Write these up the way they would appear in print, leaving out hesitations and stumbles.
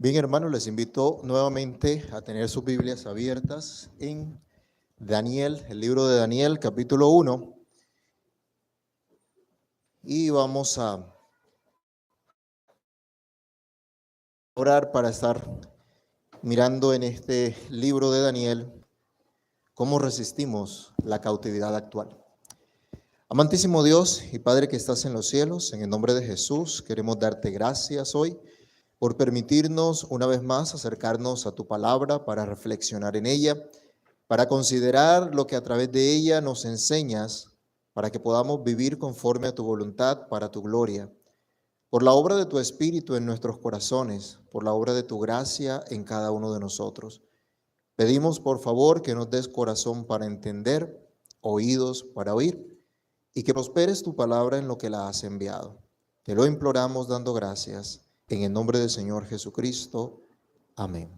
Bien, hermanos, les invito nuevamente a tener sus Biblias abiertas en Daniel, el libro de Daniel, capítulo 1. Y vamos a orar para estar mirando en este libro de Daniel cómo resistimos la cautividad actual. Amantísimo Dios y Padre que estás en los cielos, en el nombre de Jesús, queremos darte gracias hoy por permitirnos una vez más acercarnos a tu palabra para reflexionar en ella, para considerar lo que a través de ella nos enseñas, para que podamos vivir conforme a tu voluntad para tu gloria. Por la obra de tu Espíritu en nuestros corazones, por la obra de tu gracia en cada uno de nosotros. Pedimos por favor que nos des corazón para entender, oídos para oír, y que prosperes tu palabra en lo que la has enviado. Te lo imploramos dando gracias. En el nombre del Señor Jesucristo. Amén.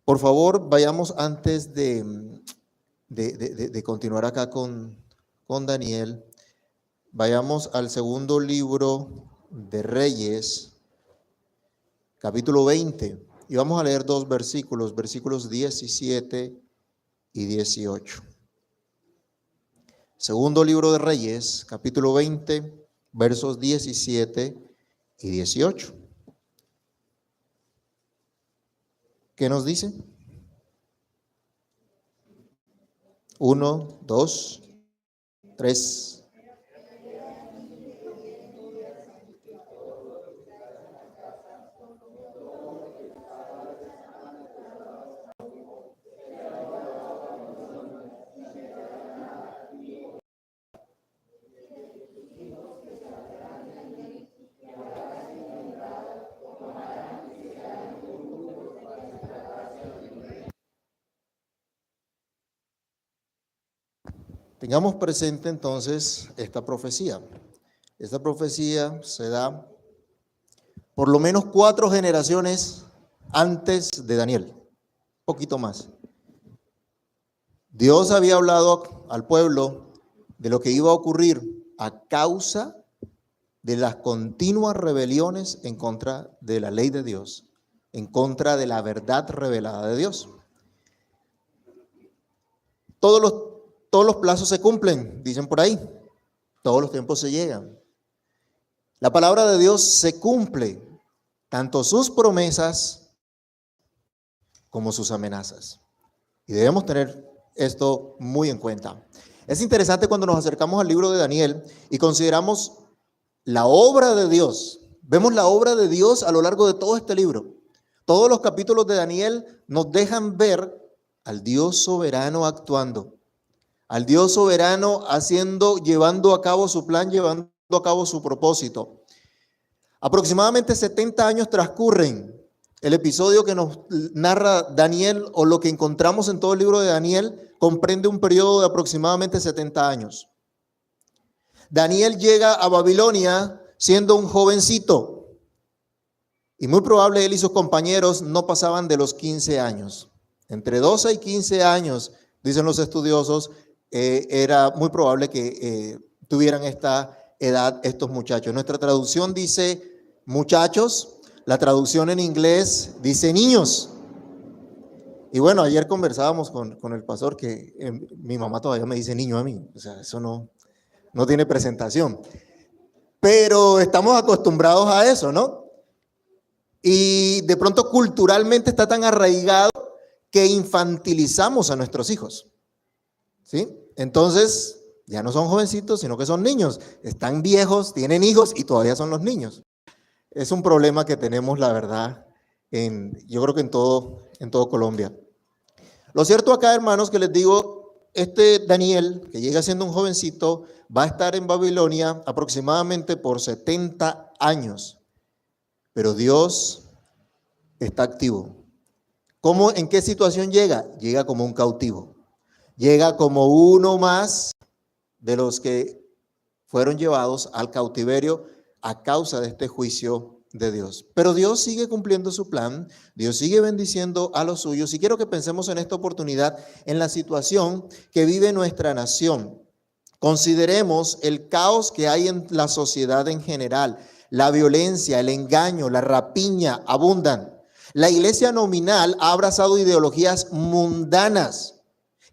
Por favor, vayamos antes de continuar acá con Daniel, vayamos al segundo libro de Reyes, capítulo 20, y vamos a leer dos versículos, versículos 17 y 18. Segundo libro de Reyes, capítulo 20, versos 17 y 18. ¿Qué nos dice? 1, 2, 3. Tengamos presente entonces esta profecía. Esta profecía se da por lo menos 4 generaciones antes de Daniel, un poquito más. Dios había hablado al pueblo de lo que iba a ocurrir a causa de las continuas rebeliones en contra de la ley de Dios, en contra de la verdad revelada de Dios. Todos los plazos se cumplen, dicen por ahí. Todos los tiempos se llegan. La palabra de Dios se cumple, tanto sus promesas como sus amenazas. Y debemos tener esto muy en cuenta. Es interesante cuando nos acercamos al libro de Daniel y consideramos la obra de Dios. Vemos la obra de Dios a lo largo de todo este libro. Todos los capítulos de Daniel nos dejan ver al Dios soberano actuando. Al Dios soberano llevando a cabo su plan, llevando a cabo su propósito. Aproximadamente 70 años transcurren. El episodio que nos narra Daniel, o lo que encontramos en todo el libro de Daniel, comprende un periodo de aproximadamente 70 años. Daniel llega a Babilonia siendo un jovencito. Y muy probable él y sus compañeros no pasaban de los 15 años. Entre 12 y 15 años, dicen los estudiosos, era muy probable que tuvieran esta edad estos muchachos. Nuestra traducción dice muchachos, la traducción en inglés dice niños. Y bueno, ayer conversábamos con el pastor que mi mamá todavía me dice niño a mí, o sea, eso no tiene presentación. Pero estamos acostumbrados a eso, ¿no? Y de pronto culturalmente está tan arraigado que infantilizamos a nuestros hijos. ¿Sí? Entonces, ya no son jovencitos, sino que son niños. Están viejos, tienen hijos y todavía son los niños. Es un problema que tenemos, la verdad, yo creo que en todo Colombia. Lo cierto acá, hermanos, que les digo, este Daniel, que llega siendo un jovencito, va a estar en Babilonia aproximadamente por 70 años. Pero Dios está activo. ¿En qué situación llega? Llega como un cautivo. Llega como uno más de los que fueron llevados al cautiverio a causa de este juicio de Dios. Pero Dios sigue cumpliendo su plan, Dios sigue bendiciendo a los suyos. Y quiero que pensemos en esta oportunidad en la situación que vive nuestra nación. Consideremos el caos que hay en la sociedad en general, la violencia, el engaño, la rapiña abundan. La iglesia nominal ha abrazado ideologías mundanas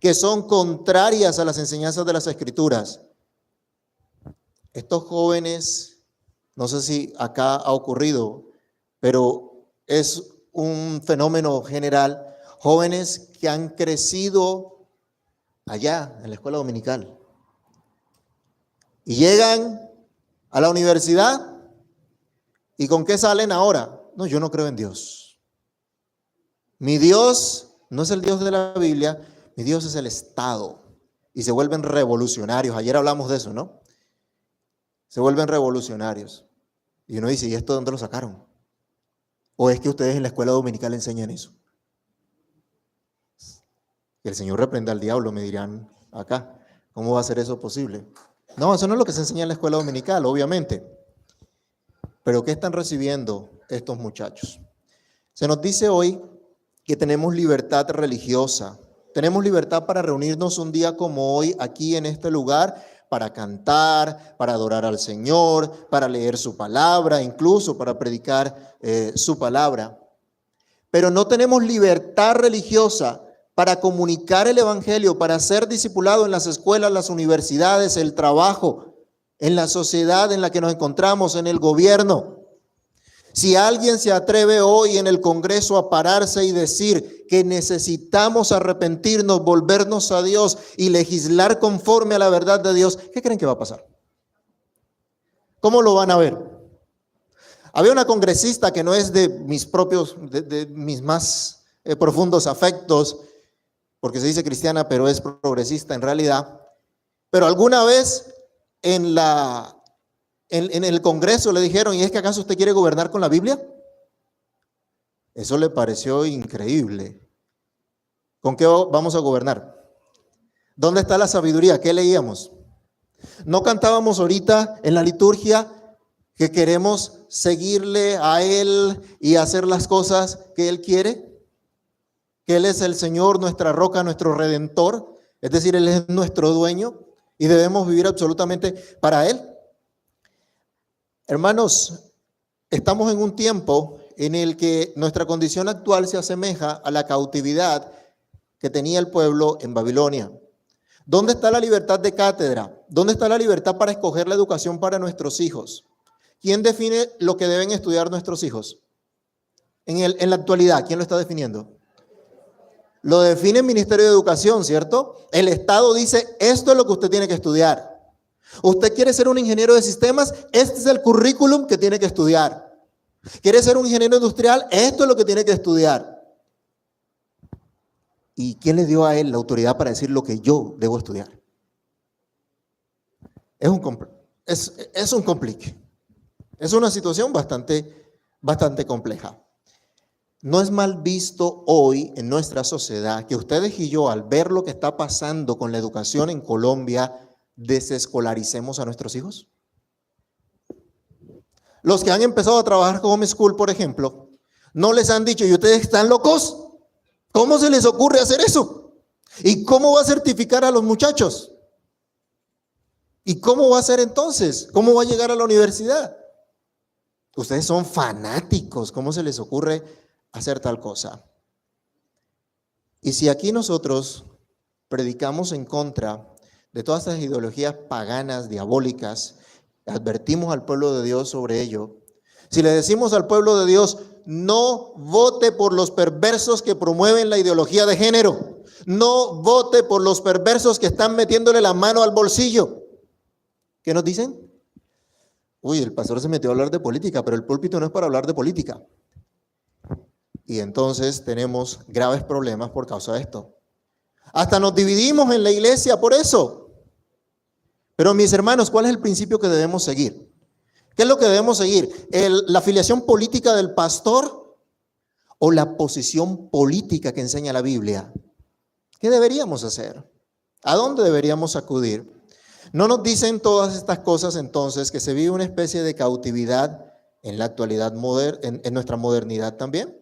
que son contrarias a las enseñanzas de las Escrituras. Estos jóvenes, no sé si acá ha ocurrido, pero es un fenómeno general, jóvenes que han crecido allá en la escuela dominical y llegan a la universidad y ¿con qué salen ahora? No, yo no creo en Dios. Mi Dios no es el Dios de la Biblia, mi Dios es el Estado. Y se vuelven revolucionarios. Ayer hablamos de eso, ¿no? Se vuelven revolucionarios. Y uno dice, ¿y esto de dónde lo sacaron? ¿O es que ustedes en la escuela dominical enseñan eso? Que el Señor reprenda al diablo, me dirán acá. ¿Cómo va a ser eso posible? No, eso no es lo que se enseña en la escuela dominical, obviamente. Pero ¿qué están recibiendo estos muchachos? Se nos dice hoy que tenemos libertad religiosa. Tenemos libertad para reunirnos un día como hoy aquí en este lugar, para cantar, para adorar al Señor, para leer su palabra, incluso para predicar su palabra. Pero no tenemos libertad religiosa para comunicar el evangelio, para ser discipulado en las escuelas, las universidades, el trabajo, en la sociedad en la que nos encontramos, en el gobierno. Si alguien se atreve hoy en el Congreso a pararse y decir que necesitamos arrepentirnos, volvernos a Dios y legislar conforme a la verdad de Dios, ¿qué creen que va a pasar? ¿Cómo lo van a ver? Había una congresista que no es de mis propios, de mis más profundos afectos, porque se dice cristiana, pero es progresista en realidad. Pero alguna vez en el Congreso le dijeron, ¿y es que acaso usted quiere gobernar con la Biblia? Eso le pareció increíble. ¿Con qué vamos a gobernar? ¿Dónde está la sabiduría? ¿Qué leíamos? ¿No cantábamos ahorita en la liturgia que queremos seguirle a Él y hacer las cosas que Él quiere? Que Él es el Señor, nuestra roca, nuestro redentor. Es decir, Él es nuestro dueño y debemos vivir absolutamente para Él. Hermanos, estamos en un tiempo en el que nuestra condición actual se asemeja a la cautividad que tenía el pueblo en Babilonia. ¿Dónde está la libertad de cátedra? ¿Dónde está la libertad para escoger la educación para nuestros hijos? ¿Quién define lo que deben estudiar nuestros hijos? En la actualidad, ¿quién lo está definiendo? Lo define el Ministerio de Educación, ¿cierto? El Estado dice, esto es lo que usted tiene que estudiar. Usted quiere ser un ingeniero de sistemas, este es el currículum que tiene que estudiar. ¿Quiere ser un ingeniero industrial? Esto es lo que tiene que estudiar. ¿Y quién le dio a él la autoridad para decir lo que yo debo estudiar? Es un complique. Es una situación bastante compleja. No es mal visto hoy en nuestra sociedad que ustedes y yo, al ver lo que está pasando con la educación en Colombia, desescolaricemos a nuestros hijos. Los que han empezado a trabajar con homeschool, por ejemplo, no les han dicho, ¿y ustedes están locos? ¿Cómo se les ocurre hacer eso? ¿Y cómo va a certificar a los muchachos? ¿Y cómo va a ser entonces? ¿Cómo va a llegar a la universidad? Ustedes son fanáticos, ¿cómo se les ocurre hacer tal cosa? Y si aquí nosotros predicamos en contra de todas estas ideologías paganas, diabólicas, advertimos al pueblo de Dios sobre ello, si le decimos al pueblo de Dios, no vote por los perversos que promueven la ideología de género, no vote por los perversos que están metiéndole la mano al bolsillo, ¿qué nos dicen? Uy, el pastor se metió a hablar de política, pero el púlpito no es para hablar de política. Y entonces tenemos graves problemas por causa de esto. Hasta nos dividimos en la iglesia por eso. Pero mis hermanos, ¿cuál es el principio que debemos seguir? ¿Qué es lo que debemos seguir? ¿La afiliación política del pastor o la posición política que enseña la Biblia? ¿Qué deberíamos hacer? ¿A dónde deberíamos acudir? ¿No nos dicen todas estas cosas entonces que se vive una especie de cautividad en la actualidad en nuestra modernidad también?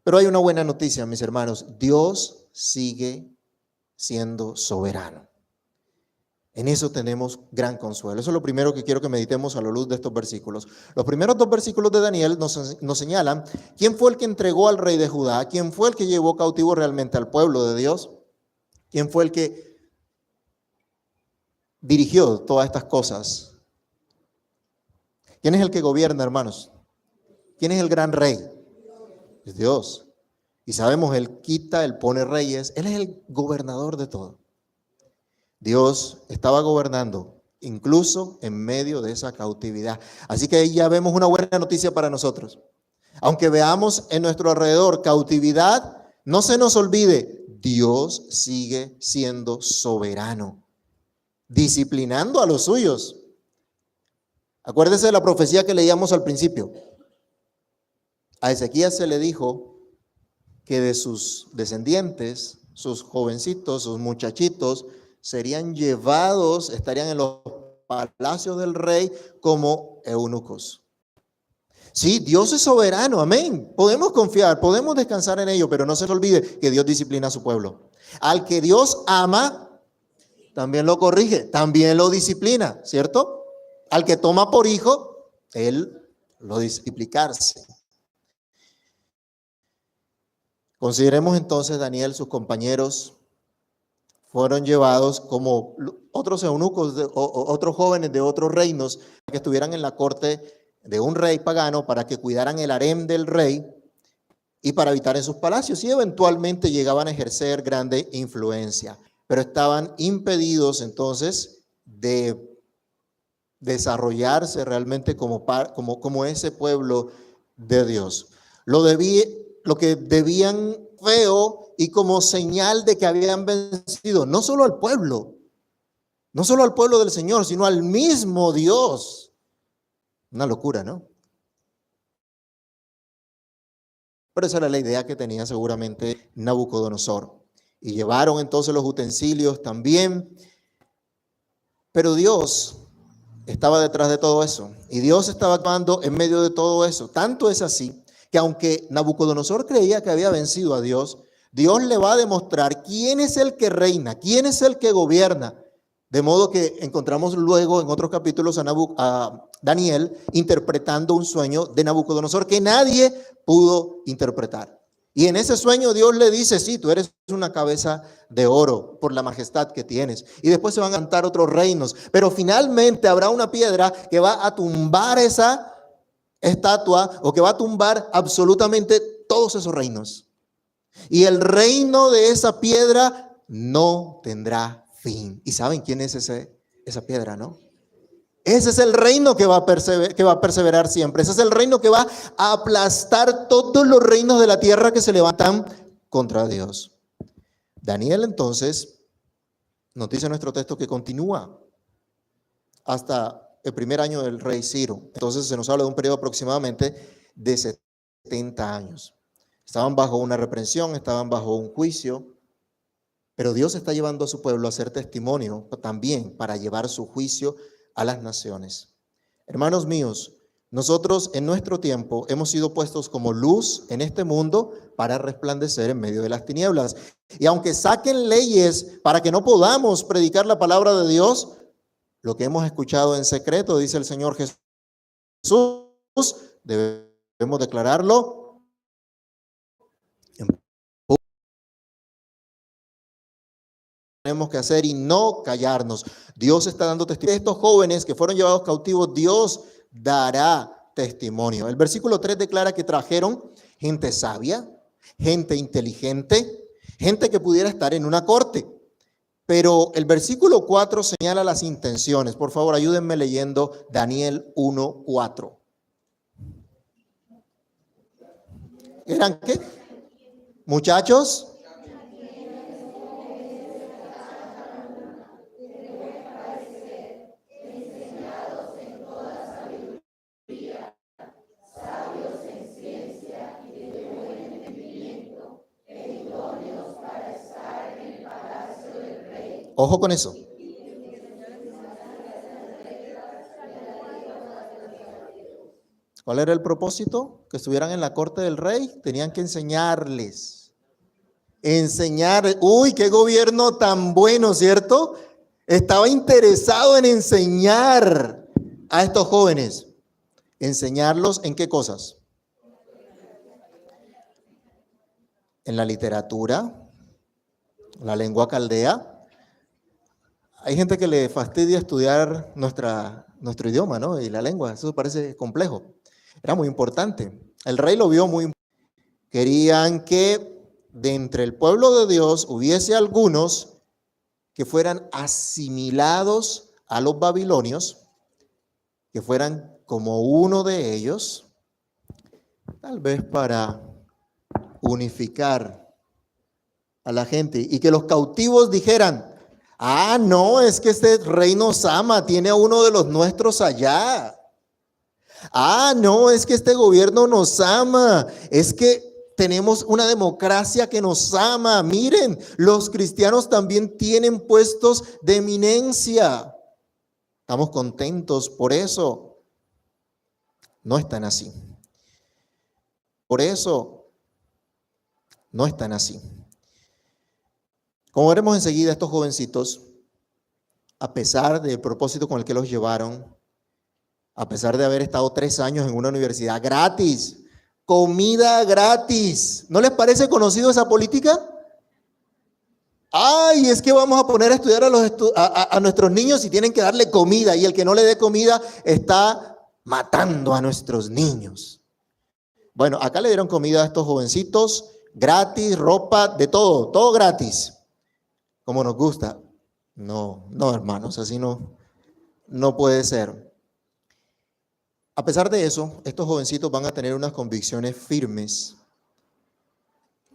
Pero hay una buena noticia, mis hermanos. Dios sigue siendo soberano. En eso tenemos gran consuelo. Eso es lo primero que quiero que meditemos a la luz de estos versículos. Los primeros dos versículos de Daniel nos señalan quién fue el que entregó al rey de Judá, quién fue el que llevó cautivo realmente al pueblo de Dios, quién fue el que dirigió todas estas cosas. ¿Quién es el que gobierna, hermanos? ¿Quién es el gran rey? Es Dios. Y sabemos, Él quita, Él pone reyes, Él es el gobernador de todo. Dios estaba gobernando, incluso en medio de esa cautividad. Así que ahí ya vemos una buena noticia para nosotros. Aunque veamos en nuestro alrededor cautividad, no se nos olvide, Dios sigue siendo soberano, disciplinando a los suyos. Acuérdese de la profecía que leíamos al principio. A Ezequías se le dijo que de sus descendientes, sus jovencitos, sus muchachitos, serían llevados, estarían en los palacios del rey como eunucos. Sí, Dios es soberano, amén. Podemos confiar, podemos descansar en ello, pero no se olvide que Dios disciplina a su pueblo. Al que Dios ama, también lo corrige, también lo disciplina, ¿cierto? Al que toma por hijo, Él lo disciplicarse. Consideremos entonces, Daniel, sus compañeros fueron llevados como otros eunucos, otros jóvenes de otros reinos que estuvieran en la corte de un rey pagano para que cuidaran el harem del rey y para habitar en sus palacios y eventualmente llegaban a ejercer grande influencia, pero estaban impedidos entonces de desarrollarse realmente como ese pueblo de Dios. Lo que debían feo y como señal de que habían vencido no solo al pueblo del Señor, sino al mismo Dios. Una locura, ¿no? Pero esa era la idea que tenía seguramente Nabucodonosor. Y llevaron entonces los utensilios también. Pero Dios estaba detrás de todo eso. Y Dios estaba actuando en medio de todo eso. Tanto es así que aunque Nabucodonosor creía que había vencido a Dios, Dios le va a demostrar quién es el que reina, quién es el que gobierna. De modo que encontramos luego en otros capítulos a Daniel interpretando un sueño de Nabucodonosor que nadie pudo interpretar. Y en ese sueño Dios le dice, sí, tú eres una cabeza de oro por la majestad que tienes. Y después se van a cantar otros reinos. Pero finalmente habrá una piedra que va a tumbar esa estatua o que va a tumbar absolutamente todos esos reinos. Y el reino de esa piedra no tendrá fin. ¿Y saben quién es esa piedra, no? Ese es el reino que va a perseverar siempre. Ese es el reino que va a aplastar todos los reinos de la tierra que se levantan contra Dios. Daniel entonces nos dice nuestro texto que continúa hasta el primer año del rey Ciro. Entonces se nos habla de un periodo aproximadamente de 70 años. Estaban bajo una reprensión, estaban bajo un juicio, pero Dios está llevando a su pueblo a hacer testimonio también para llevar su juicio a las naciones. Hermanos míos, nosotros en nuestro tiempo hemos sido puestos como luz en este mundo para resplandecer en medio de las tinieblas. Y aunque saquen leyes para que no podamos predicar la palabra de Dios, lo que hemos escuchado en secreto, dice el Señor Jesús, debemos declararlo en público. Tenemos que hacer y no callarnos. Dios está dando testimonio. De estos jóvenes que fueron llevados cautivos, Dios dará testimonio. El versículo 3 declara que trajeron gente sabia, gente inteligente, gente que pudiera estar en una corte. Pero el versículo 4 señala las intenciones. Por favor, ayúdenme leyendo Daniel 1:4. ¿Eran qué? Muchachos. Ojo con eso. ¿Cuál era el propósito? Que estuvieran en la corte del rey. Tenían que enseñarles. Uy, qué gobierno tan bueno, ¿cierto? Estaba interesado en enseñar a estos jóvenes. ¿Enseñarlos en qué cosas? En la literatura, la lengua caldea. Hay gente que le fastidia estudiar nuestro idioma, ¿no? Y la lengua, eso parece complejo. Era muy importante. El rey lo vio muy importante. Querían que de entre el pueblo de Dios hubiese algunos que fueran asimilados a los babilonios, que fueran como uno de ellos, tal vez para unificar a la gente y que los cautivos dijeran: ah, no, es que este rey nos ama, tiene a uno de los nuestros allá. Ah, no, es que este gobierno nos ama, es que tenemos una democracia que nos ama. Miren, los cristianos también tienen puestos de eminencia. Estamos contentos por eso. No están así. Por eso, no están así. Como veremos enseguida, estos jovencitos, a pesar del propósito con el que los llevaron, a pesar de haber estado 3 años en una universidad gratis, comida gratis, ¿no les parece conocido esa política? Ay, es que vamos a poner a estudiar a nuestros niños y tienen que darle comida, y el que no le dé comida está matando a nuestros niños. Bueno, acá le dieron comida a estos jovencitos, gratis, ropa, de todo gratis. Como nos gusta. No, hermanos, así no puede ser. A pesar de eso, estos jovencitos van a tener unas convicciones firmes.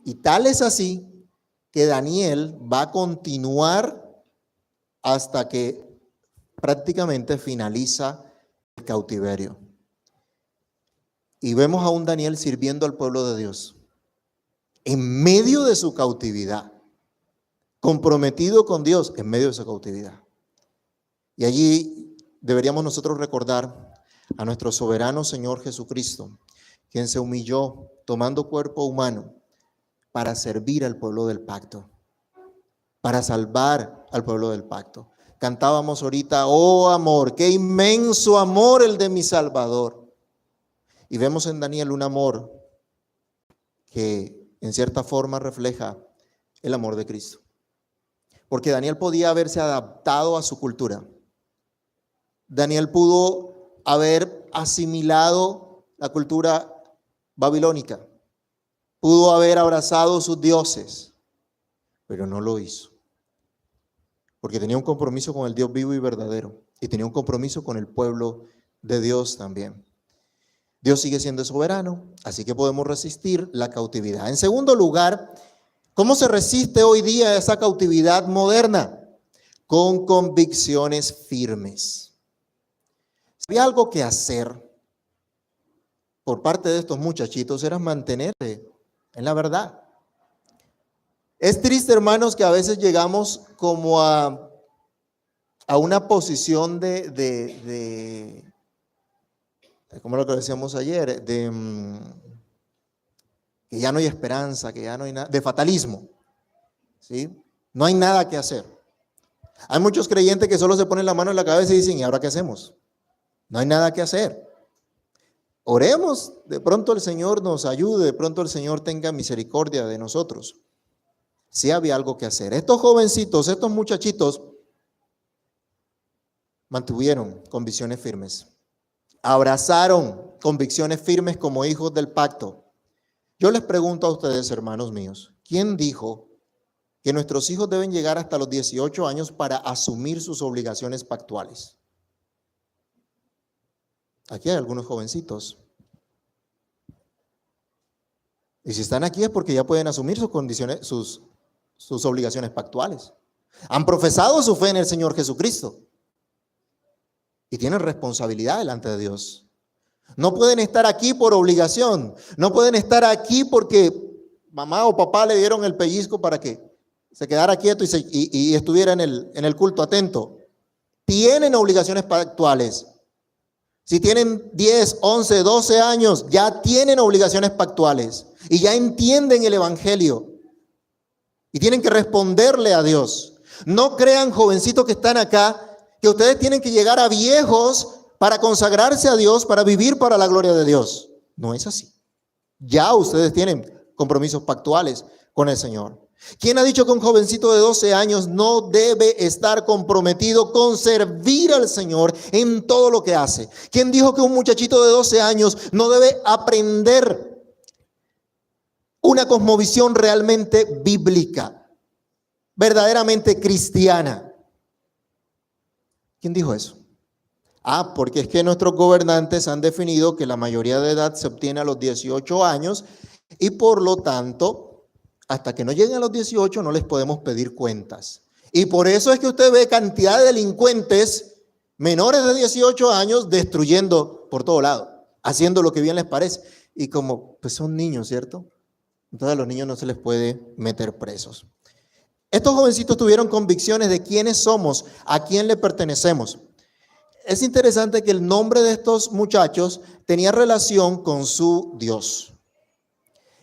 Y tal es así que Daniel va a continuar hasta que prácticamente finaliza el cautiverio. Y vemos a un Daniel sirviendo al pueblo de Dios en medio de su cautividad, comprometido con Dios en medio de su cautividad. Y allí deberíamos nosotros recordar a nuestro soberano Señor Jesucristo, quien se humilló tomando cuerpo humano para servir al pueblo del pacto, para salvar al pueblo del pacto. Cantábamos ahorita: oh amor, qué inmenso amor el de mi Salvador. Y vemos en Daniel un amor que en cierta forma refleja el amor de Cristo. Porque Daniel podía haberse adaptado a su cultura. Daniel pudo haber asimilado la cultura babilónica. Pudo haber abrazado sus dioses, pero no lo hizo. Porque tenía un compromiso con el Dios vivo y verdadero. Y tenía un compromiso con el pueblo de Dios también. Dios sigue siendo soberano, así que podemos resistir la cautividad. En segundo lugar, ¿cómo se resiste hoy día esa cautividad moderna? Con convicciones firmes. Si había algo que hacer por parte de estos muchachitos, era mantenerse en la verdad. Es triste, hermanos, que a veces llegamos como a una posición de como lo que decíamos ayer, que ya no hay esperanza, que ya no hay nada, de fatalismo, ¿sí? No hay nada que hacer. Hay muchos creyentes que solo se ponen la mano en la cabeza y dicen: ¿y ahora qué hacemos? No hay nada que hacer. Oremos, de pronto el Señor nos ayude, de pronto el Señor tenga misericordia de nosotros. Sí había algo que hacer. Estos jovencitos, estos muchachitos, mantuvieron convicciones firmes. Abrazaron convicciones firmes como hijos del pacto. Yo les pregunto a ustedes, hermanos míos, ¿quién dijo que nuestros hijos deben llegar hasta los 18 años para asumir sus obligaciones pactuales? Aquí hay algunos jovencitos. Y si están aquí es porque ya pueden asumir sus condiciones, sus obligaciones pactuales. Han profesado su fe en el Señor Jesucristo. Y tienen responsabilidad delante de Dios. No pueden estar aquí por obligación. No pueden estar aquí porque mamá o papá le dieron el pellizco para que se quedara quieto y estuviera en el culto atento. Tienen obligaciones pactuales. Si tienen 10, 11, 12 años, ya tienen obligaciones pactuales. Y ya entienden el evangelio. Y tienen que responderle a Dios. No crean, jovencitos que están acá, que ustedes tienen que llegar a viejos para consagrarse a Dios, para vivir para la gloria de Dios. No es así. Ya ustedes tienen compromisos pactuales con el Señor. ¿Quién ha dicho que un jovencito de 12 años no debe estar comprometido con servir al Señor en todo lo que hace? ¿Quién dijo que un muchachito de 12 años no debe aprender una cosmovisión realmente bíblica, verdaderamente cristiana? ¿Quién dijo eso? Porque es que nuestros gobernantes han definido que la mayoría de edad se obtiene a los 18 años y por lo tanto, hasta que no lleguen a los 18 no les podemos pedir cuentas. Y por eso es que usted ve cantidad de delincuentes menores de 18 años destruyendo por todo lado, haciendo lo que bien les parece. Y como pues son niños, ¿cierto? Entonces a los niños no se les puede meter presos. Estos jovencitos tuvieron convicciones de quiénes somos, a quién le pertenecemos. Es interesante que el nombre de estos muchachos tenía relación con su Dios.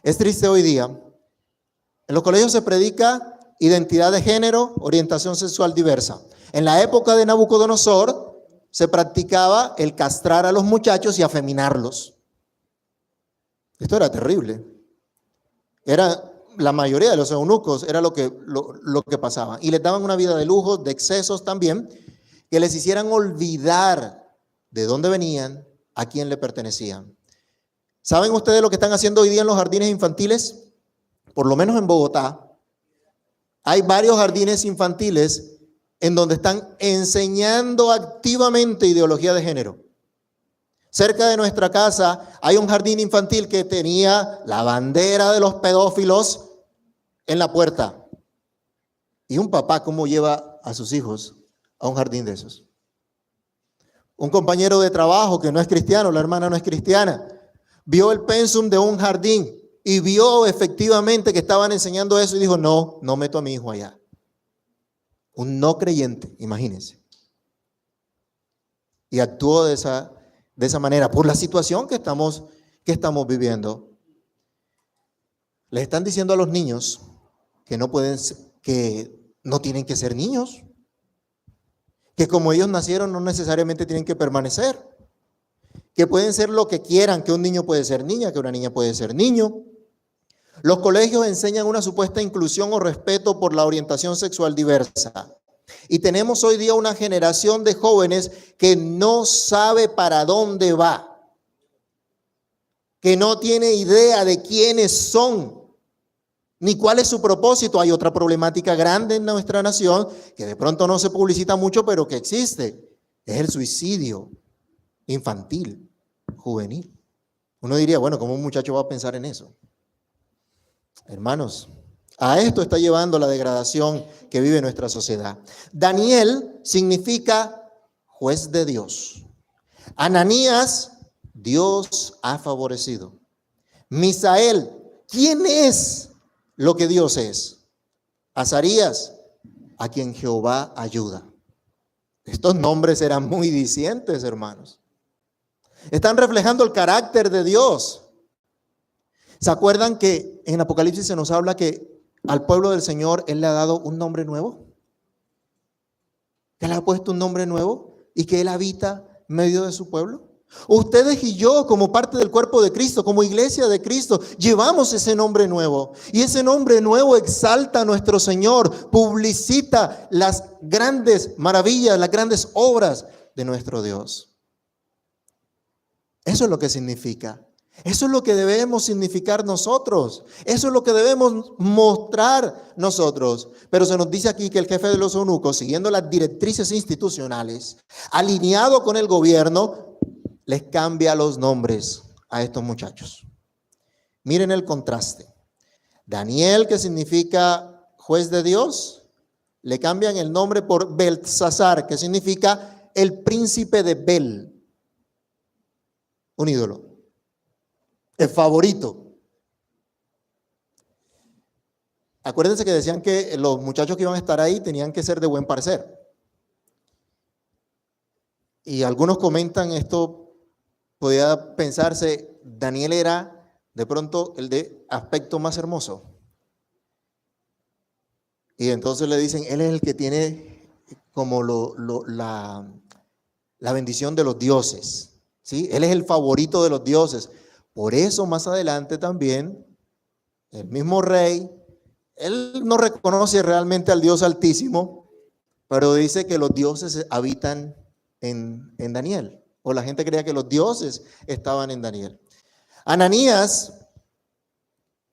Es triste hoy día. En los colegios se predica identidad de género, orientación sexual diversa. En la época de Nabucodonosor se practicaba el castrar a los muchachos y afeminarlos. Esto era terrible. La mayoría de los eunucos era lo que pasaba. Y les daban una vida de lujos, de excesos también, que les hicieran olvidar de dónde venían, a quién le pertenecían. ¿Saben ustedes lo que están haciendo hoy día en los jardines infantiles? Por lo menos en Bogotá, hay varios jardines infantiles en donde están enseñando activamente ideología de género. Cerca de nuestra casa hay un jardín infantil que tenía la bandera de los pedófilos en la puerta. ¿Y un papá cómo lleva a sus hijos a un jardín de esos? Un compañero de trabajo que no es cristiano, la hermana no es cristiana, vio el pensum de un jardín y vio efectivamente que estaban enseñando eso y dijo, no meto a mi hijo allá. Un no creyente, imagínense. Y actuó de esa manera por la situación que estamos viviendo. Les están diciendo a los niños que no tienen que ser niños, que como ellos nacieron no necesariamente tienen que permanecer, que pueden ser lo que quieran, que un niño puede ser niña, que una niña puede ser niño. Los colegios enseñan una supuesta inclusión o respeto por la orientación sexual diversa. Y tenemos hoy día una generación de jóvenes que no sabe para dónde va, que no tiene idea de quiénes son, ni cuál es su propósito. Hay otra problemática grande en nuestra nación que de pronto no se publicita mucho, pero que existe. Es el suicidio infantil, juvenil. Uno diría, bueno, ¿cómo un muchacho va a pensar en eso? Hermanos, a esto está llevando la degradación que vive nuestra sociedad. Daniel significa juez de Dios. Ananías, Dios ha favorecido. Misael, ¿quién es lo que Dios es? Azarías, a quien Jehová ayuda. Estos nombres eran muy dicientes, hermanos. Están reflejando el carácter de Dios. ¿Se acuerdan que en Apocalipsis se nos habla que al pueblo del Señor Él le ha dado un nombre nuevo? Que Él ha puesto un nombre nuevo y que Él habita en medio de su pueblo. Ustedes y yo, como parte del cuerpo de Cristo, como iglesia de Cristo, llevamos ese nombre nuevo. Y ese nombre nuevo exalta a nuestro Señor, publicita las grandes maravillas, las grandes obras de nuestro Dios. Eso es lo que significa. Eso es lo que debemos significar nosotros. Eso es lo que debemos mostrar nosotros. Pero se nos dice aquí que el jefe de los eunucos, siguiendo las directrices institucionales, alineado con el gobierno, les cambia los nombres a estos muchachos. Miren el contraste. Daniel, que significa juez de Dios, le cambian el nombre por Beltsasar, que significa el príncipe de Bel, un ídolo. El favorito. Acuérdense que decían que los muchachos que iban a estar ahí tenían que ser de buen parecer. Y algunos comentan esto, podía pensarse, Daniel era de pronto el de aspecto más hermoso. Y entonces le dicen, él es el que tiene como la bendición de los dioses, ¿sí? Él es el favorito de los dioses. Por eso más adelante también, el mismo rey, él no reconoce realmente al Dios Altísimo, pero dice que los dioses habitan en Daniel, o la gente creía que los dioses estaban en Daniel. Ananías,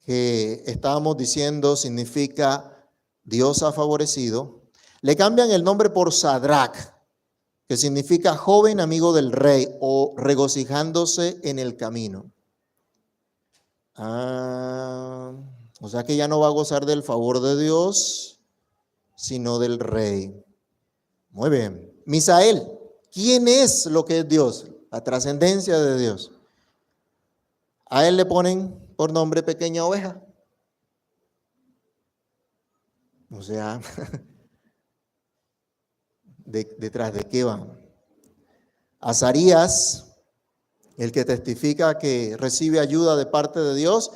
que estábamos diciendo significa Dios ha favorecido, le cambian el nombre por Sadrach, que significa joven amigo del rey o regocijándose en el camino. O sea que ya no va a gozar del favor de Dios, sino del rey. Muy bien. Misael, ¿quién es lo que es Dios? La trascendencia de Dios. A él le ponen por nombre pequeña oveja. O sea, ¿detrás de qué va? Azarías, el que testifica que recibe ayuda de parte de Dios,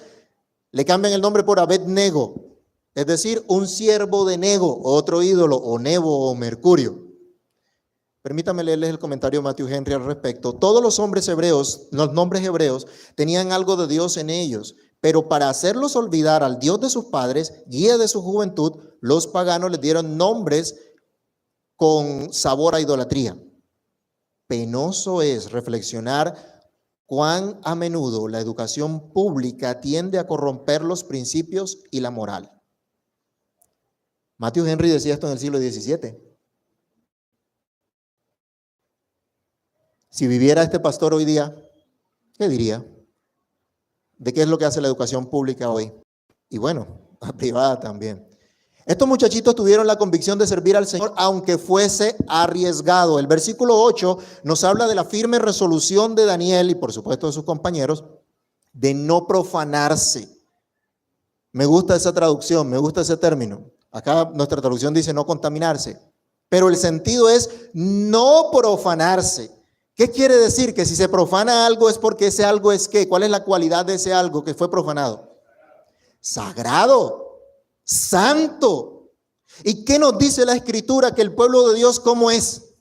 le cambian el nombre por Abed-Nego, es decir, un siervo de Nego, otro ídolo, o Nebo o Mercurio. Permítame leerles el comentario de Matthew Henry al respecto. Todos los hombres hebreos, los nombres hebreos, tenían algo de Dios en ellos, pero para hacerlos olvidar al Dios de sus padres, guía de su juventud, los paganos les dieron nombres con sabor a idolatría. Penoso es reflexionar cuán a menudo la educación pública tiende a corromper los principios y la moral. Matthew Henry decía esto en el siglo XVII. Si viviera este pastor hoy día, ¿qué diría? ¿De qué es lo que hace la educación pública hoy? Y bueno, la privada también. Estos muchachitos tuvieron la convicción de servir al Señor aunque fuese arriesgado. El versículo 8 nos habla de la firme resolución de Daniel y por supuesto de sus compañeros de no profanarse. Me gusta esa traducción, me gusta ese término. Acá nuestra traducción dice no contaminarse, pero el sentido es no profanarse. ¿Qué quiere decir? Que si se profana algo es porque ese algo es ¿qué? ¿Cuál es la cualidad de ese algo que fue profanado? Sagrado, santo. ¿Y qué nos dice la Escritura? Que el pueblo de Dios ¿cómo es?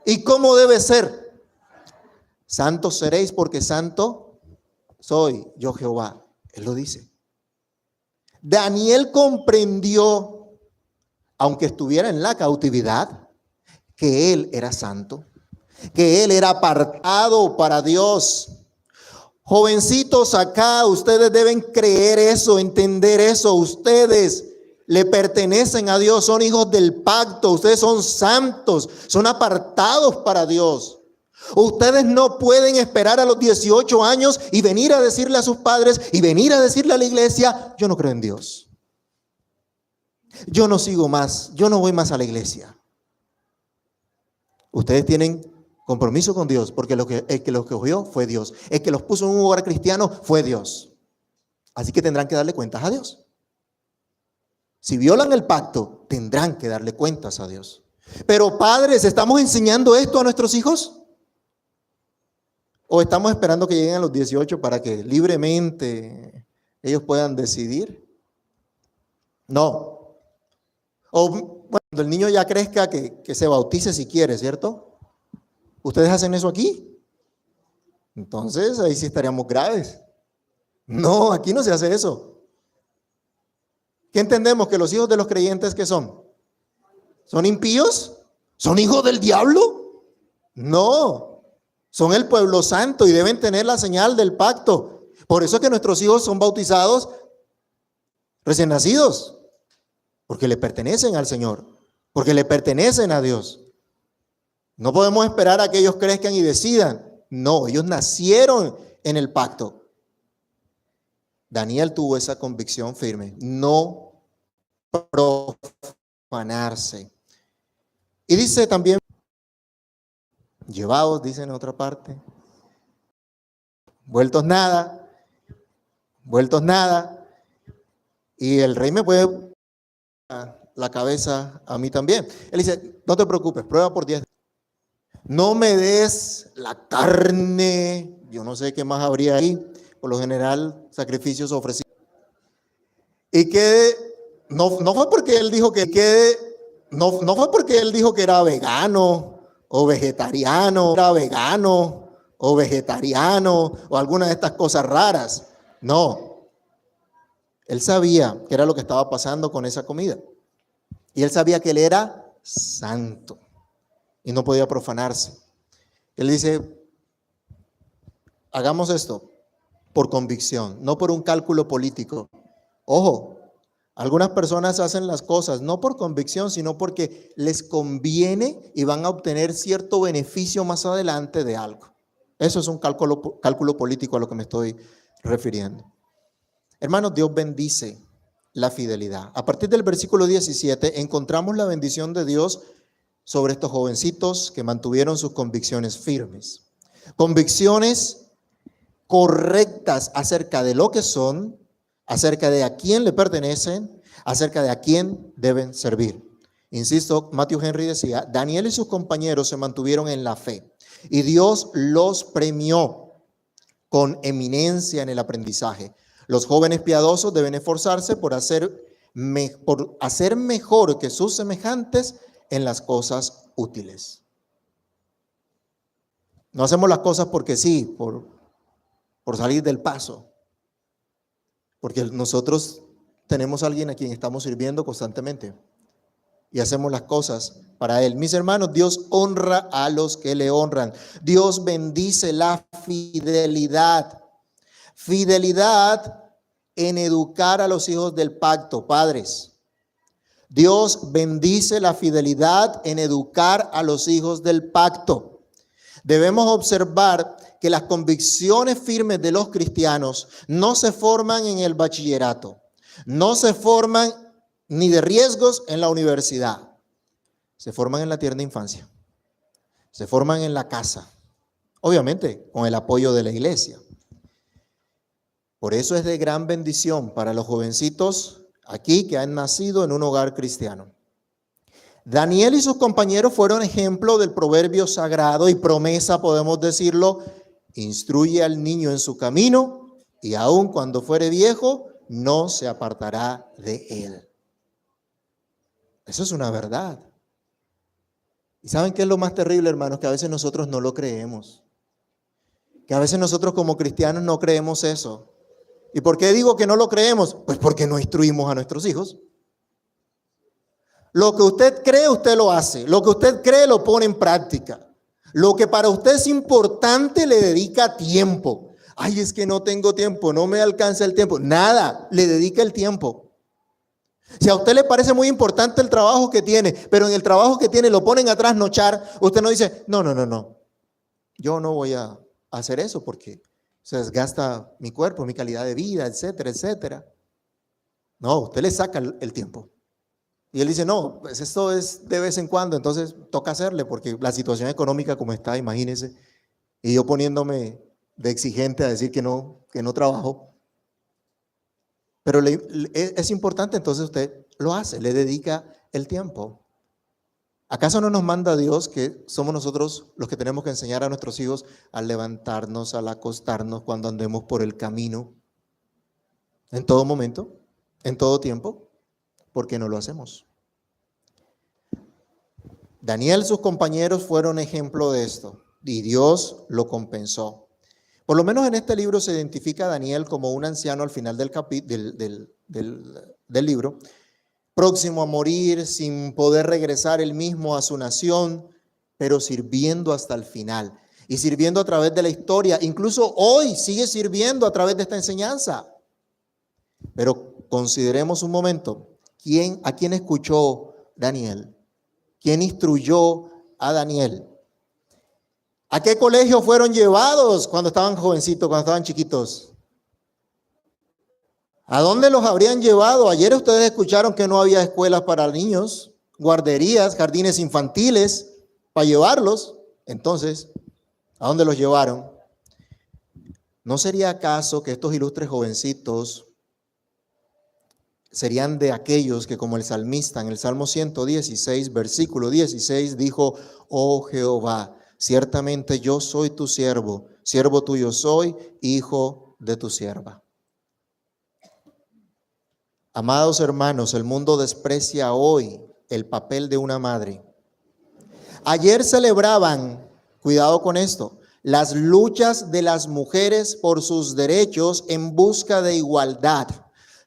¿Y cómo debe ser? Santos seréis porque santo soy yo Jehová. Él lo dice. Daniel comprendió, aunque estuviera en la cautividad, que él era santo, que él era apartado para Dios. Jovencitos acá, ustedes deben creer eso, entender eso. Ustedes le pertenecen a Dios, son hijos del pacto, ustedes son santos, son apartados para Dios. Ustedes no pueden esperar a los 18 años y venir a decirle a sus padres y venir a decirle a la iglesia, yo no creo en Dios. Yo no sigo más, yo no voy más a la iglesia. Ustedes tienen compromiso con Dios, porque el que los cogió fue Dios. El que los puso en un hogar cristiano fue Dios. Así que tendrán que darle cuentas a Dios. Si violan el pacto, tendrán que darle cuentas a Dios. Pero padres, ¿estamos enseñando esto a nuestros hijos? ¿O estamos esperando que lleguen a los 18 para que libremente ellos puedan decidir? No. O bueno, cuando el niño ya crezca, que se bautice si quiere, ¿cierto? ¿Ustedes hacen eso aquí? Entonces ahí sí estaríamos graves. No, aquí no se hace eso. ¿Qué entendemos? Que los hijos de los creyentes, ¿qué son? ¿Son impíos? ¿Son hijos del diablo? No. Son el pueblo santo y deben tener la señal del pacto. Por eso es que nuestros hijos son bautizados recién nacidos. Porque le pertenecen al Señor. Porque le pertenecen a Dios. No podemos esperar a que ellos crezcan y decidan. No, ellos nacieron en el pacto. Daniel tuvo esa convicción firme. No profanarse. Y dice también, llevados, dice en otra parte, vueltos nada. Y el rey me puede la cabeza a mí también. Él dice, no te preocupes, prueba por 10. No me des la carne, yo no sé qué más habría ahí, por lo general sacrificios ofrecidos. Y que no fue porque él dijo no fue porque él dijo que era vegano o vegetariano, o alguna de estas cosas raras. No, él sabía que era lo que estaba pasando con esa comida. Y él sabía que él era santo y no podía profanarse. Él dice, hagamos esto por convicción, no por un cálculo político. Ojo, algunas personas hacen las cosas no por convicción, sino porque les conviene y van a obtener cierto beneficio más adelante de algo. Eso es un cálculo político a lo que me estoy refiriendo. Hermanos, Dios bendice la fidelidad. A partir del versículo 17 encontramos la bendición de Dios sobre estos jovencitos que mantuvieron sus convicciones firmes. Convicciones correctas acerca de lo que son, acerca de a quién le pertenecen, acerca de a quién deben servir. Insisto, Matthew Henry decía, Daniel y sus compañeros se mantuvieron en la fe y Dios los premió con eminencia en el aprendizaje. Los jóvenes piadosos deben esforzarse por hacer mejor que sus semejantes en las cosas útiles. No hacemos las cosas porque sí, por salir del paso. Porque nosotros tenemos a alguien a quien estamos sirviendo constantemente y hacemos las cosas para Él. Mis hermanos, Dios honra a los que le honran. Dios bendice la fidelidad. Fidelidad en educar a los hijos del pacto, padres. Dios bendice la fidelidad en educar a los hijos del pacto. Debemos observar que las convicciones firmes de los cristianos no se forman en el bachillerato, no se forman ni de riesgos en la universidad, se forman en la tierna infancia, se forman en la casa, obviamente con el apoyo de la iglesia. Por eso es de gran bendición para los jovencitos aquí que han nacido en un hogar cristiano. Daniel y sus compañeros fueron ejemplo del proverbio sagrado y promesa, podemos decirlo, instruye al niño en su camino y aun cuando fuere viejo no se apartará de él. Eso es una verdad. ¿Y saben qué es lo más terrible, hermanos? Que a veces nosotros no lo creemos. Que a veces nosotros como cristianos no creemos eso. ¿Y por qué digo que no lo creemos? Pues porque no instruimos a nuestros hijos. Lo que usted cree, usted lo hace. Lo que usted cree, lo pone en práctica. Lo que para usted es importante, le dedica tiempo. Ay, es que no tengo tiempo, no me alcanza el tiempo. Nada, le dedica el tiempo. Si a usted le parece muy importante el trabajo que tiene, pero en el trabajo que tiene lo ponen a trasnochar, usted no dice, no. Yo no voy a hacer eso porque se desgasta mi cuerpo, mi calidad de vida, etcétera, etcétera. No, usted le saca el tiempo. Y él dice, no, pues esto es de vez en cuando, entonces toca hacerle porque la situación económica como está, imagínese, y yo poniéndome de exigente a decir que no trabajo. Pero es importante, entonces usted lo hace, le dedica el tiempo. ¿Acaso no nos manda Dios que somos nosotros los que tenemos que enseñar a nuestros hijos al levantarnos, al acostarnos cuando andemos por el camino? En todo momento, en todo tiempo. ¿Por qué no lo hacemos? Daniel y sus compañeros fueron ejemplo de esto y Dios lo compensó. Por lo menos en este libro se identifica a Daniel como un anciano al final del libro, próximo a morir, sin poder regresar él mismo a su nación, pero sirviendo hasta el final y sirviendo a través de la historia. Incluso hoy sigue sirviendo a través de esta enseñanza. Pero consideremos un momento. ¿A quién escuchó Daniel? ¿Quién instruyó a Daniel? ¿A qué colegio fueron llevados cuando estaban jovencitos, cuando estaban chiquitos? ¿A dónde los habrían llevado? Ayer ustedes escucharon que no había escuelas para niños, guarderías, jardines infantiles para llevarlos. Entonces, ¿a dónde los llevaron? ¿No sería acaso que estos ilustres jovencitos serían de aquellos que, como el salmista en el Salmo 116, versículo 16, dijo, oh Jehová, ciertamente yo soy tu siervo, siervo tuyo soy, hijo de tu sierva? Amados hermanos, el mundo desprecia hoy el papel de una madre. Ayer celebraban, cuidado con esto, las luchas de las mujeres por sus derechos en busca de igualdad.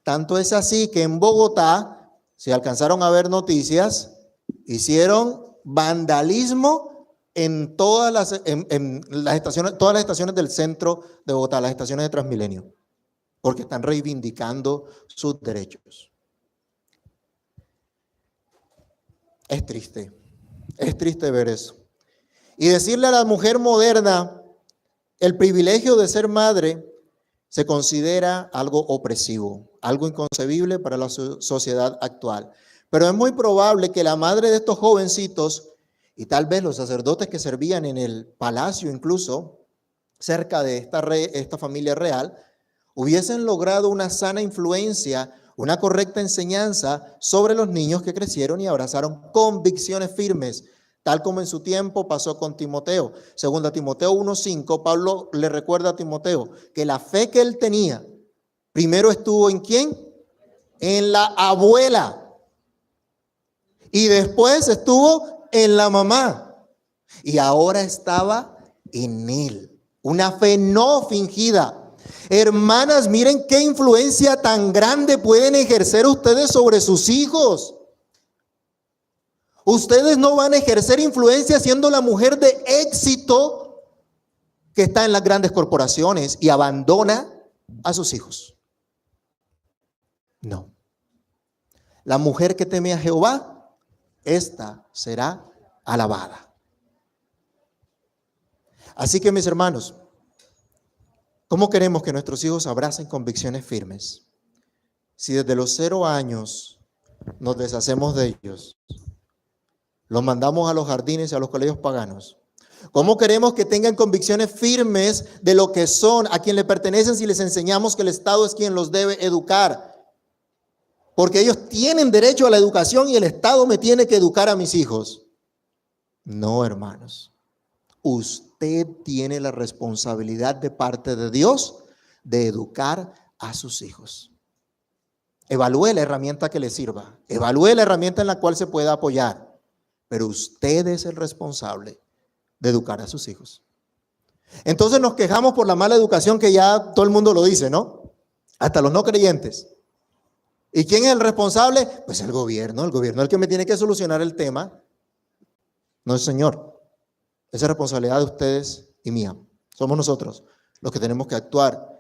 Tanto es así que en Bogotá, si alcanzaron a ver noticias, hicieron vandalismo en todas las estaciones del centro de Bogotá, las estaciones de Transmilenio, porque están reivindicando sus derechos. Es triste ver eso. Y decirle a la mujer moderna, el privilegio de ser madre se considera algo opresivo, algo inconcebible para la sociedad actual. Pero es muy probable que la madre de estos jovencitos, y tal vez los sacerdotes que servían en el palacio incluso, cerca de esta familia real, hubiesen logrado una sana influencia, una correcta enseñanza sobre los niños que crecieron y abrazaron convicciones firmes, tal como en su tiempo pasó con Timoteo. Según Timoteo 1:5, Pablo le recuerda a Timoteo que la fe que él tenía, primero estuvo ¿en quién? En la abuela. Y después estuvo en la mamá. Y ahora estaba en él. Una fe no fingida. Hermanas, miren qué influencia tan grande pueden ejercer ustedes sobre sus hijos. Ustedes no van a ejercer influencia siendo la mujer de éxito que está en las grandes corporaciones y abandona a sus hijos. No. La mujer que teme a Jehová, esta será alabada. Así que mis hermanos, ¿cómo queremos que nuestros hijos abracen convicciones firmes? Si desde los 0 años nos deshacemos de ellos, los mandamos a los jardines y a los colegios paganos. ¿Cómo queremos que tengan convicciones firmes de lo que son, a quien le pertenecen, si les enseñamos que el Estado es quien los debe educar? Porque ellos tienen derecho a la educación y el Estado me tiene que educar a mis hijos. No, hermanos. Usted tiene la responsabilidad de parte de Dios de educar a sus hijos. Evalúe la herramienta que le sirva. Evalúe la herramienta en la cual se pueda apoyar. Pero usted es el responsable de educar a sus hijos. Entonces nos quejamos por la mala educación que ya todo el mundo lo dice, ¿no? Hasta los no creyentes. ¿Y quién es el responsable? Pues el gobierno es el que me tiene que solucionar el tema. No el Señor. Esa es responsabilidad de ustedes y mía. Somos nosotros los que tenemos que actuar.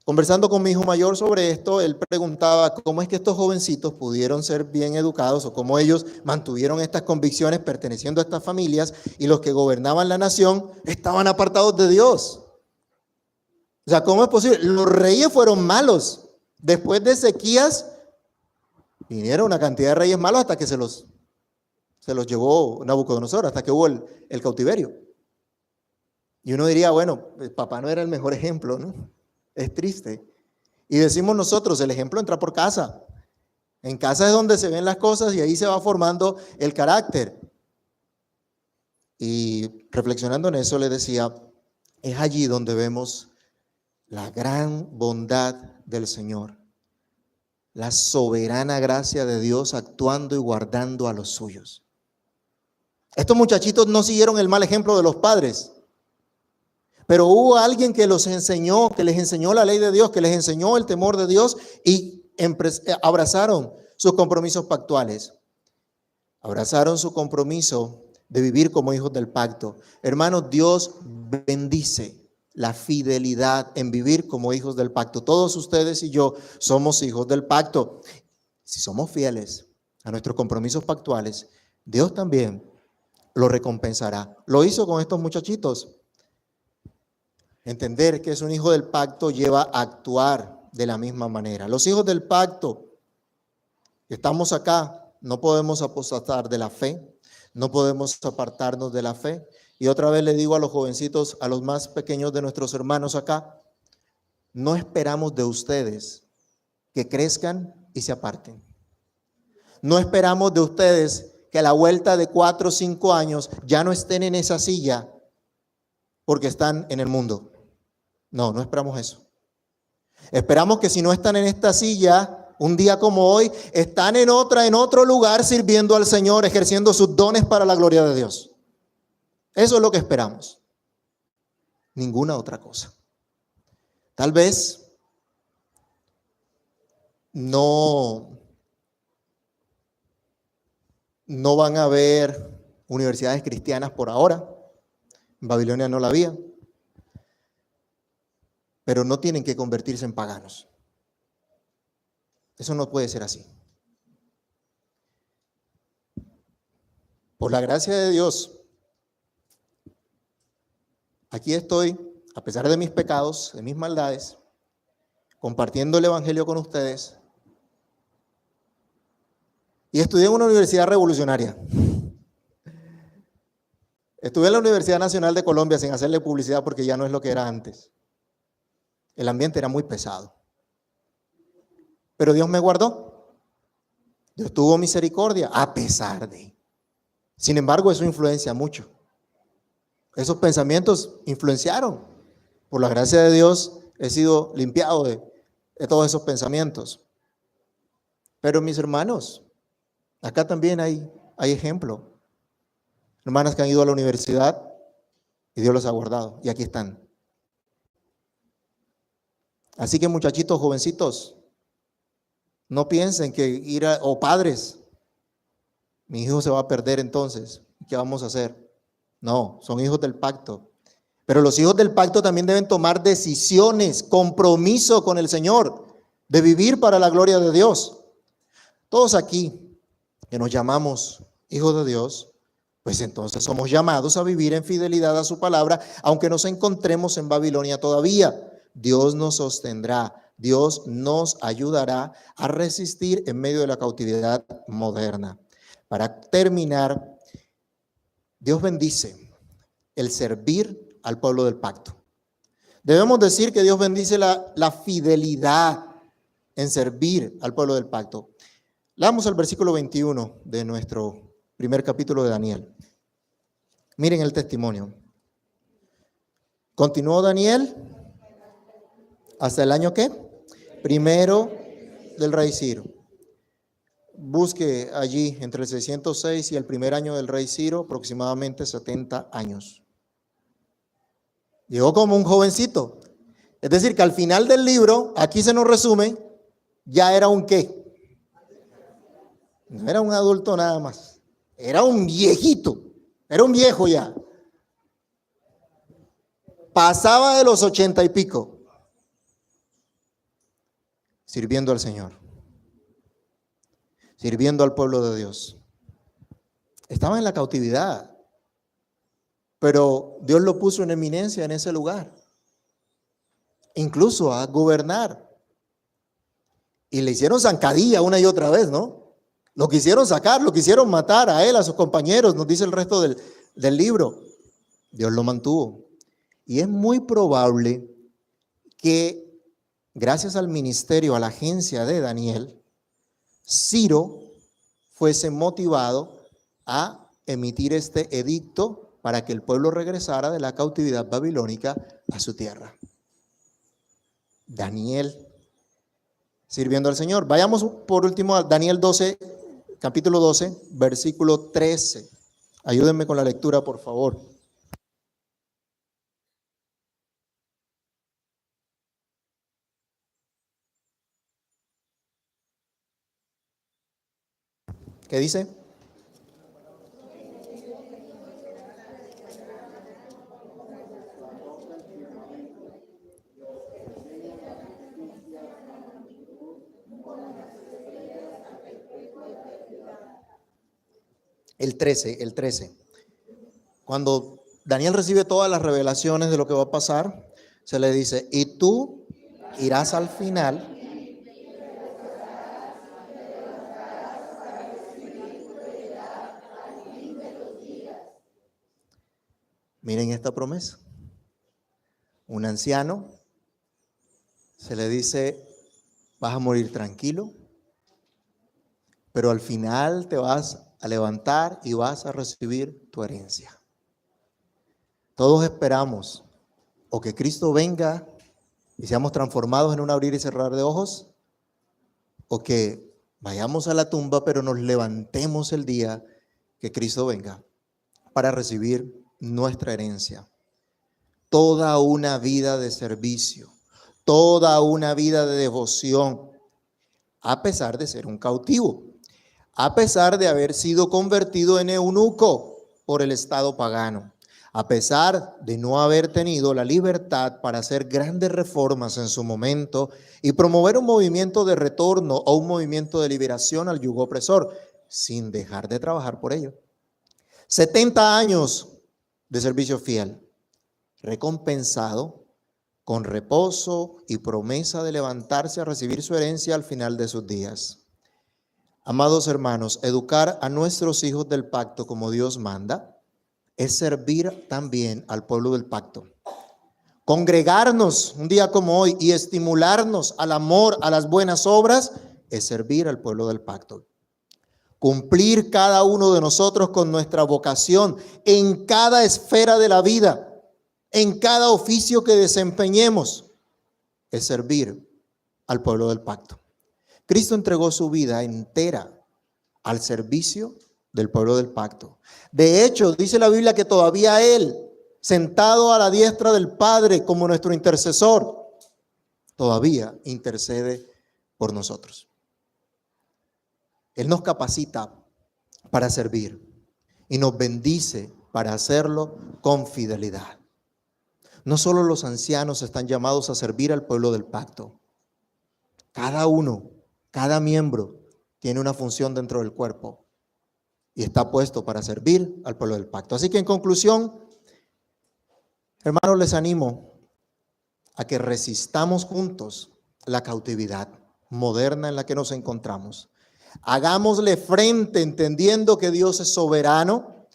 Conversando con mi hijo mayor sobre esto, él preguntaba cómo es que estos jovencitos pudieron ser bien educados o cómo ellos mantuvieron estas convicciones perteneciendo a estas familias y los que gobernaban la nación estaban apartados de Dios. O sea, ¿cómo es posible? Los reyes fueron malos. Después de Ezequías vinieron una cantidad de reyes malos hasta que se los llevó Nabucodonosor, hasta que hubo el cautiverio. Y uno diría, bueno, el papá no era el mejor ejemplo, ¿no? Es triste. Y decimos nosotros, el ejemplo entra por casa. En casa es donde se ven las cosas y ahí se va formando el carácter. Y reflexionando en eso le decía, es allí donde vemos la gran bondad del Señor. La soberana gracia de Dios actuando y guardando a los suyos. Estos muchachitos no siguieron el mal ejemplo de los padres. Pero hubo alguien que los enseñó, que les enseñó la ley de Dios, que les enseñó el temor de Dios y abrazaron sus compromisos pactuales. Abrazaron su compromiso de vivir como hijos del pacto. Hermanos, Dios bendice la fidelidad en vivir como hijos del pacto. Todos ustedes y yo somos hijos del pacto. Si somos fieles a nuestros compromisos pactuales, Dios también lo recompensará. Lo hizo con estos muchachitos. Entender que es un hijo del pacto lleva a actuar de la misma manera. Los hijos del pacto, estamos acá, no podemos apostatar de la fe, no podemos apartarnos de la fe. Y otra vez le digo a los jovencitos, a los más pequeños de nuestros hermanos acá, no esperamos de ustedes que crezcan y se aparten. No esperamos de ustedes que a la vuelta de 4 o 5 años ya no estén en esa silla porque están en el mundo. No esperamos eso. Esperamos que si no están en esta silla, un día como hoy, están en otro lugar sirviendo al Señor, ejerciendo sus dones para la gloria de Dios. Eso es lo que esperamos. Ninguna otra cosa. Tal vez no van a haber universidades cristianas por ahora. En Babilonia no la había. Pero no tienen que convertirse en paganos. Eso no puede ser así. Por la gracia de Dios, aquí estoy, a pesar de mis pecados, de mis maldades, compartiendo el evangelio con ustedes. Y estudié en una universidad revolucionaria. Estuve en la Universidad Nacional de Colombia sin hacerle publicidad porque ya no es lo que era antes. El ambiente era muy pesado. Pero Dios me guardó. Dios tuvo misericordia a pesar de. Sin embargo, eso influencia mucho. Esos pensamientos influenciaron. Por la gracia de Dios he sido limpiado de todos esos pensamientos. Pero mis hermanos, acá también hay ejemplo. Hermanas que han ido a la universidad y Dios los ha guardado. Y aquí están. Así que muchachitos, jovencitos, no piensen que o padres, mi hijo se va a perder entonces. ¿Qué vamos a hacer? No, son hijos del pacto. Pero los hijos del pacto también deben tomar decisiones, compromiso con el Señor, de vivir para la gloria de Dios. Todos aquí, que nos llamamos hijos de Dios, pues entonces somos llamados a vivir en fidelidad a su palabra, aunque nos encontremos en Babilonia todavía. Dios nos sostendrá, Dios nos ayudará a resistir en medio de la cautividad moderna. Para terminar, Dios bendice el servir al pueblo del pacto. Debemos decir que Dios bendice la fidelidad en servir al pueblo del pacto. Leamos el versículo 21 de nuestro primer capítulo de Daniel. Miren el testimonio. Continuó Daniel hasta el año ¿qué? Primero del rey Ciro. Busque allí entre el 606 y el primer año del rey Ciro, aproximadamente 70 años. Llegó como un jovencito. Es decir, que al final del libro, aquí se nos resume, ya era un ¿qué? No era un adulto nada más. Era un viejito. Era un viejo ya. Pasaba de los 80 y pico. Sirviendo al Señor. Sirviendo al pueblo de Dios. Estaba en la cautividad. Pero Dios lo puso en eminencia en ese lugar. Incluso a gobernar. Y le hicieron zancadilla una y otra vez, ¿no? Lo quisieron sacar, lo quisieron matar a él, a sus compañeros, nos dice el resto del libro. Dios lo mantuvo. Y es muy probable que, gracias al ministerio, a la agencia de Daniel, Ciro fuese motivado a emitir este edicto para que el pueblo regresara de la cautividad babilónica a su tierra. Daniel, sirviendo al Señor. Vayamos por último a Daniel 12, capítulo 12, versículo 13. Ayúdenme con la lectura, por favor. ¿Qué dice? El 13. Cuando Daniel recibe todas las revelaciones de lo que va a pasar, se le dice, y tú irás al final miren esta promesa. Un anciano se le dice, vas a morir tranquilo, pero al final te vas a levantar y vas a recibir tu herencia. Todos esperamos o que Cristo venga y seamos transformados en un abrir y cerrar de ojos, o que vayamos a la tumba, pero nos levantemos el día que Cristo venga para recibir nuestra herencia. Toda una vida de servicio, toda una vida de devoción, a pesar de ser un cautivo, a pesar de haber sido convertido en eunuco por el Estado pagano, a pesar de no haber tenido la libertad para hacer grandes reformas en su momento y promover un movimiento de retorno o un movimiento de liberación al yugo opresor, sin dejar de trabajar por ello. 70 años de servicio fiel, recompensado con reposo y promesa de levantarse a recibir su herencia al final de sus días. Amados hermanos, educar a nuestros hijos del pacto como Dios manda es servir también al pueblo del pacto. Congregarnos un día como hoy y estimularnos al amor, a las buenas obras, es servir al pueblo del pacto. Cumplir cada uno de nosotros con nuestra vocación en cada esfera de la vida, en cada oficio que desempeñemos, es servir al pueblo del pacto. Cristo entregó su vida entera al servicio del pueblo del pacto. De hecho, dice la Biblia que todavía Él, sentado a la diestra del Padre como nuestro intercesor, todavía intercede por nosotros. Él nos capacita para servir y nos bendice para hacerlo con fidelidad. No solo los ancianos están llamados a servir al pueblo del pacto. Cada uno, cada miembro tiene una función dentro del cuerpo y está puesto para servir al pueblo del pacto. Así que en conclusión, hermanos, les animo a que resistamos juntos la cautividad moderna en la que nos encontramos. Hagámosle frente entendiendo que Dios es soberano.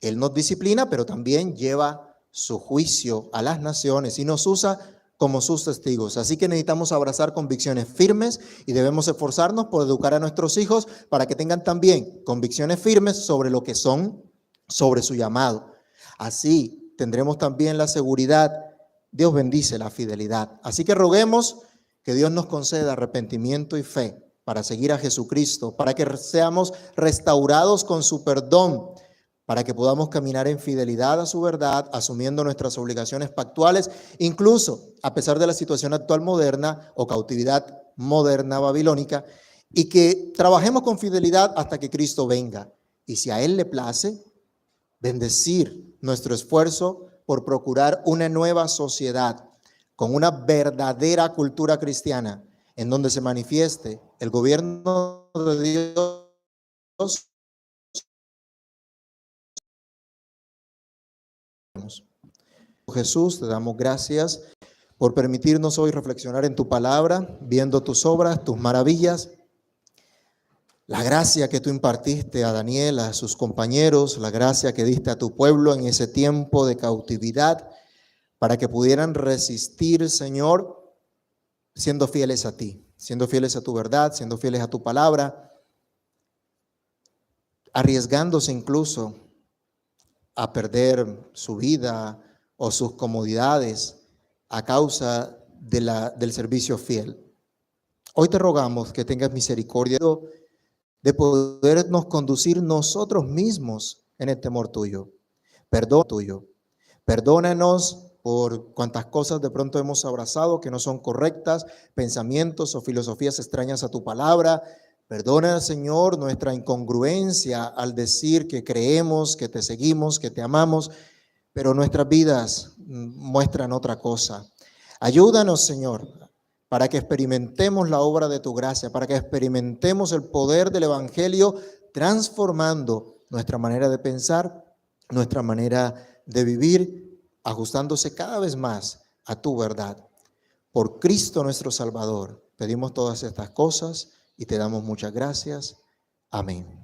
Él nos disciplina, pero también lleva su juicio a las naciones y nos usa como sus testigos. Así que necesitamos abrazar convicciones firmes y debemos esforzarnos por educar a nuestros hijos para que tengan también convicciones firmes sobre lo que son, sobre su llamado. Así tendremos también la seguridad. Dios bendice la fidelidad. Así que roguemos que Dios nos conceda arrepentimiento y fe para seguir a Jesucristo, para que seamos restaurados con su perdón, para que podamos caminar en fidelidad a su verdad, asumiendo nuestras obligaciones pactuales, incluso a pesar de la situación actual moderna o cautividad moderna babilónica, y que trabajemos con fidelidad hasta que Cristo venga. Y si a Él le place, bendecir nuestro esfuerzo por procurar una nueva sociedad con una verdadera cultura cristiana, en donde se manifieste el gobierno de Dios. Jesús, te damos gracias por permitirnos hoy reflexionar en tu palabra, viendo tus obras, tus maravillas, la gracia que tú impartiste a Daniel, a sus compañeros, la gracia que diste a tu pueblo en ese tiempo de cautividad, para que pudieran resistir, Señor, siendo fieles a ti, siendo fieles a tu verdad, siendo fieles a tu palabra, arriesgándose incluso a perder su vida o sus comodidades a causa del servicio fiel. Hoy te rogamos que tengas misericordia de podernos conducir nosotros mismos en el temor tuyo. Perdón tuyo. Perdónanos por cuantas cosas de pronto hemos abrazado que no son correctas, pensamientos o filosofías extrañas a tu palabra. Perdona, Señor, nuestra incongruencia al decir que creemos, que te seguimos, que te amamos, pero nuestras vidas muestran otra cosa. Ayúdanos, Señor, para que experimentemos la obra de tu gracia, para que experimentemos el poder del Evangelio, transformando nuestra manera de pensar, nuestra manera de vivir, ajustándose cada vez más a tu verdad. Por Cristo nuestro Salvador, pedimos todas estas cosas y te damos muchas gracias. Amén.